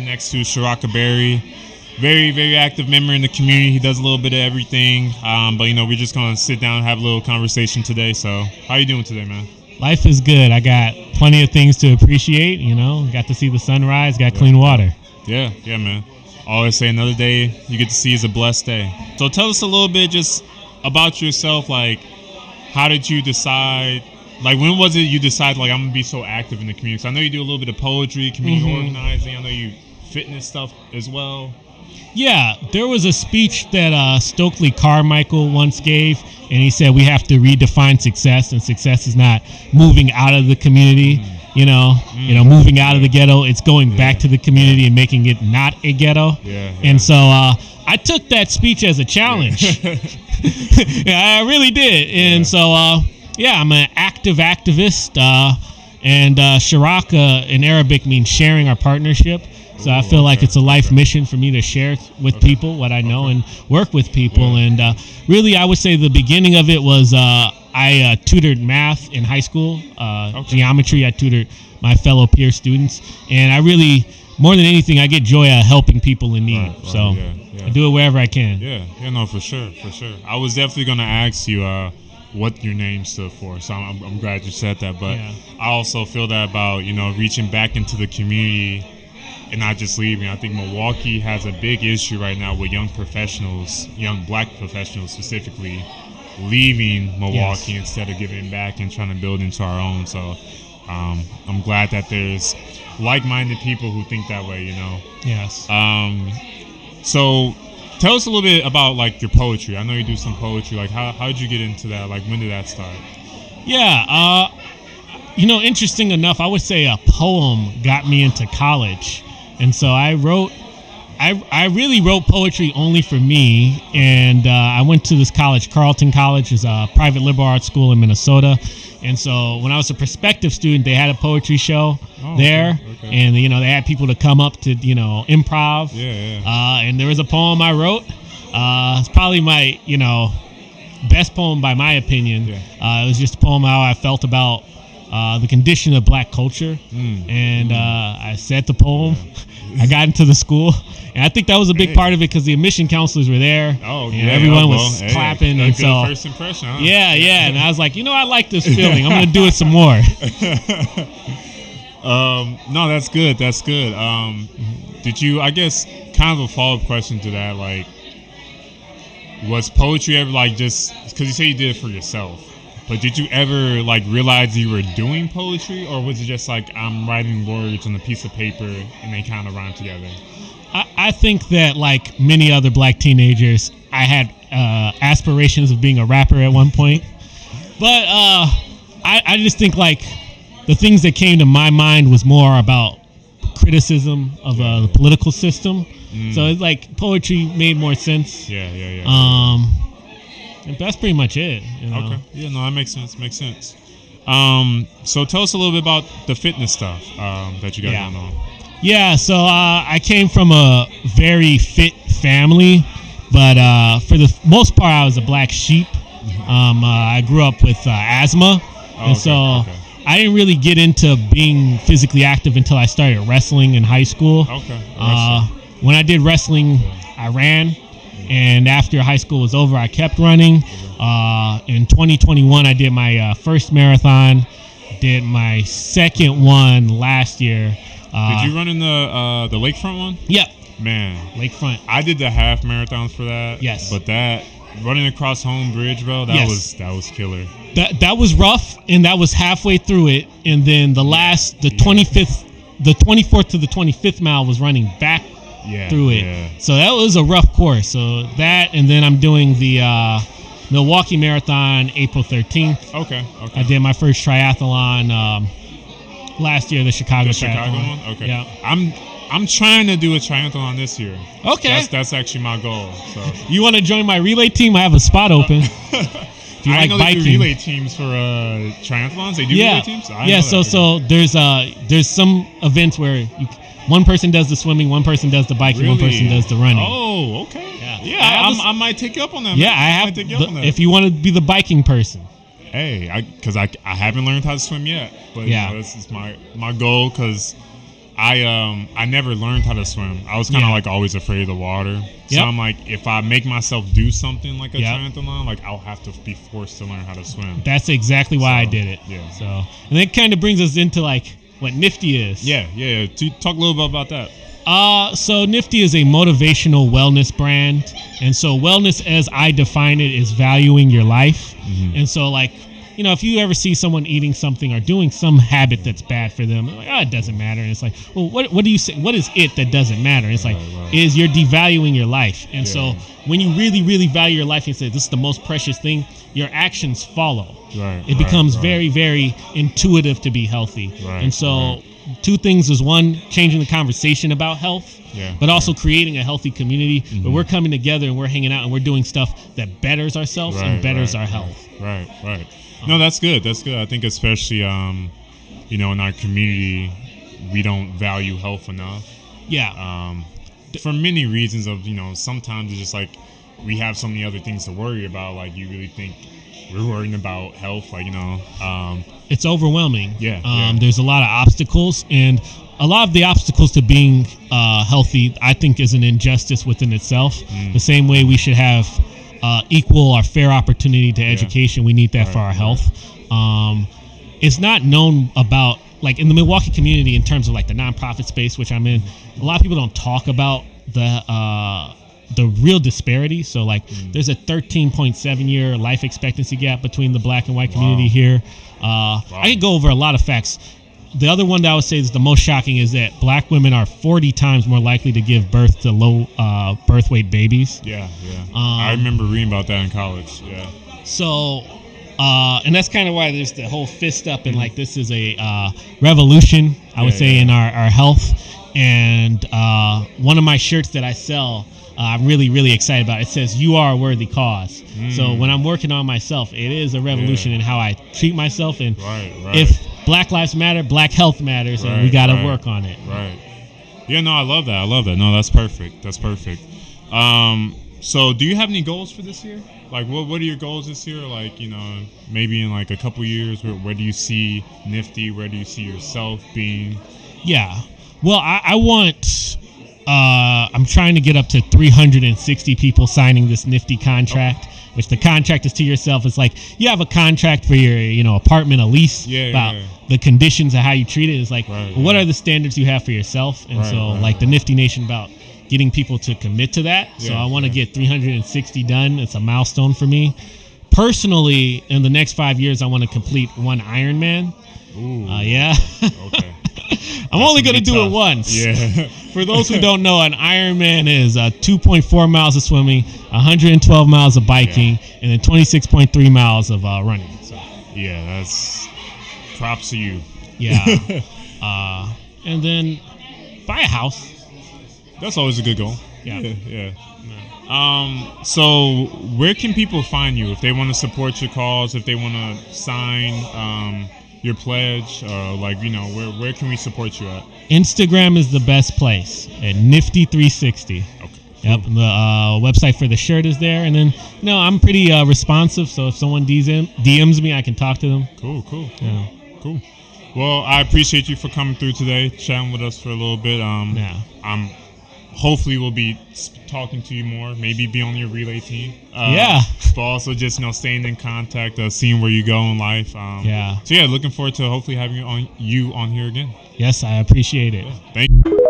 Next to Sharaka Berry, very, very active member in the community. He does a little bit of everything, but we're just gonna sit down and have a little conversation today. So, how you doing today, man? Life is good. I got plenty of things to appreciate. Got to see the sunrise. Got clean water. Yeah, man. Always say another day you get to see is a blessed day. So, tell us a little bit just about yourself. Like, how did you decide? Like, when was it you decided, like, I'm going to be so active in the community? So I know you do a little bit of poetry, community organizing. I know you fitness stuff as well. Yeah, there was a speech that Stokely Carmichael once gave, and he said we have to redefine success, and success is not moving out of the community, moving out of the ghetto. It's going back to the community and making it not a ghetto. And so I took that speech as a challenge. Yeah, I really did. And so... I'm an active activist, and Sharaka in Arabic means sharing our partnership. So I feel like it's a life mission for me to share with people what I know and work with people. And really, I would say the beginning of it was I tutored math in high school, geometry. I tutored my fellow peer students. And I really, more than anything, I get joy out of helping people in need. I do it wherever I can. No, for sure. I was definitely going to ask you what your name stood for, so I'm glad you said that. But I also feel that about reaching back into the community and not just leaving. I think Milwaukee has a big issue right now with young professionals, young black professionals specifically, leaving Milwaukee instead of giving back and trying to build into our own. So I'm glad that there's like-minded people who think that way. Yes. So tell us a little bit about like your poetry. I know you do some poetry. Like how did you get into that? Like when did that start? Yeah, interesting enough, I would say a poem got me into college. And so I really wrote poetry only for me. And I went to this college, Carleton College, is a private liberal arts school in Minnesota. And so when I was a prospective student, they had a poetry show there. Okay. And, they had people to come up to, improv. And there was a poem I wrote. It's probably my, best poem by my opinion. It was just a poem how I felt about the condition of black culture. And I said the poem. I got into the school. And I think that was a big part of it because the admission counselors were there. And everyone was clapping. And so, first impression, huh? Yeah. And I was like, I like this feeling. I'm going to do it some more. No, that's good. Did you, I guess, kind of a follow-up question to that, like, was poetry ever, like, just, because you say you did it for yourself, but did you ever, like, realize you were doing poetry, or was it just like, I'm writing words on a piece of paper and they kind of rhyme together? I think that, like many other black teenagers, I had aspirations of being a rapper at one point. But I just think, like, the things that came to my mind was more about criticism of the political system. So it's like poetry made more sense. And that's pretty much it. Okay. Yeah, no, that makes sense. So tell us a little bit about the fitness stuff that you got going on. Yeah, so I came from a very fit family, but for the most part, I was a black sheep. I grew up with asthma, so I didn't really get into being physically active until I started wrestling in high school. When I did wrestling, I ran, and after high school was over, I kept running. In 2021, I did my first marathon, did my second one last year. Did you run in the lakefront one? Yeah. Man. Lakefront. I did the half marathons for that. Yes. But that, running across Home Bridge, bro, that was killer. That was rough, and that was halfway through it. And then the 25th, the 24th to the 25th mile was running back through it. So that was a rough course. So that, and then I'm doing the Milwaukee Marathon April 13th. Okay. I did my first triathlon last year, the Chicago triathlon. One? Okay. Yeah. I'm trying to do a triathlon this year. Okay. That's actually my goal. So you want to join my relay team? I have a spot open. If you I like know biking. They do relay teams for triathlons. They do relay teams? So there's some events where one person does the swimming, one person does the biking, one person does the running. Oh, okay. I might take you up on that. Yeah, I have. If you want to be the biking person. Hey, because I haven't learned how to swim yet, but this is my goal, because I never learned how to swim. I was kind of like always afraid of the water. So I'm like, if I make myself do something like a triathlon, like I'll have to be forced to learn how to swim. That's exactly why I did it. Yeah. So, and that kind of brings us into like what Nifthe is. Yeah. Talk a little bit about that. So Nifthe is a motivational wellness brand, and so wellness, as I define it, is valuing your life. And so, like, you know, if you ever see someone eating something or doing some habit that's bad for them, like, it doesn't matter. And it's like, well, what do you say? What is it that doesn't matter? And it's like, is you're devaluing your life. And so when you really, really value your life and say, this is the most precious thing, your actions follow. It becomes very, very intuitive to be healthy. And so two things is, one, changing the conversation about health, but also creating a healthy community where we're coming together and we're hanging out and we're doing stuff that betters ourselves and betters our health. Right. No, that's good. That's good. I think especially, you know, in our community, we don't value health enough. For many reasons of, you know, sometimes it's just like we have so many other things to worry about. Like, you really think we're worrying about health, like, you know. It's overwhelming. Yeah. There's a lot of obstacles, and a lot of the obstacles to being healthy, I think, is an injustice within itself. The same way we should have equal or fair opportunity to education, we need that for our health. It's not known about, like, in the Milwaukee community, in terms of like the nonprofit space, which I'm in, a lot of people don't talk about the real disparity. So like there's a 13.7 year life expectancy gap between the black and white community here. I could go over a lot of facts. The other one that I would say is the most shocking is that black women are 40 times more likely to give birth to low birth weight babies. I remember reading about that in college. So, and that's kind of why there's the whole fist up and like this is a revolution, I would say, in our health. And one of my shirts that I sell, I'm really, really excited about. It says, "You are a worthy cause." So when I'm working on myself, it is a revolution in how I treat myself. And if Black Lives Matter, Black health matters, and we got to work on it. Yeah, no, I love that. No, that's perfect. So do you have any goals for this year? Like, what are your goals this year? Like, you know, maybe in like a couple years, where do you see Nifthe? Where do you see yourself being? Yeah. Well, I want... I'm trying to get up to 360 people signing this Nifthe contract, which the contract is to yourself. It's like you have a contract for your, you know, apartment, a lease, about the conditions of how you treat it. It's like, what are the standards you have for yourself? And like the Nifthe Nation about getting people to commit to that. So I want to get 360 done. It's a milestone for me. Personally, in the next 5 years, I want to complete one Ironman. Okay. I'm only going to do it once. For those who don't know, an Ironman is 2.4 miles of swimming, 112 miles of biking, and then 26.3 miles of running. So. That's props to you. And then buy a house. That's always a good goal. So where can people find you if they want to support your cause, if they want to sign your pledge, like, you know, where can we support you at? Instagram is the best place at Nifthe360. Yep, the website for the shirt is there, and then, you know, I'm pretty responsive, so if someone DMs me, I can talk to them. Cool. Well, I appreciate you for coming through today, chatting with us for a little bit. I'm hopefully we'll be talking to you more, maybe be on your relay team. But also just, you know, staying in contact, seeing where you go in life. So looking forward to hopefully having you on here again. Yes, I appreciate it. Thank you.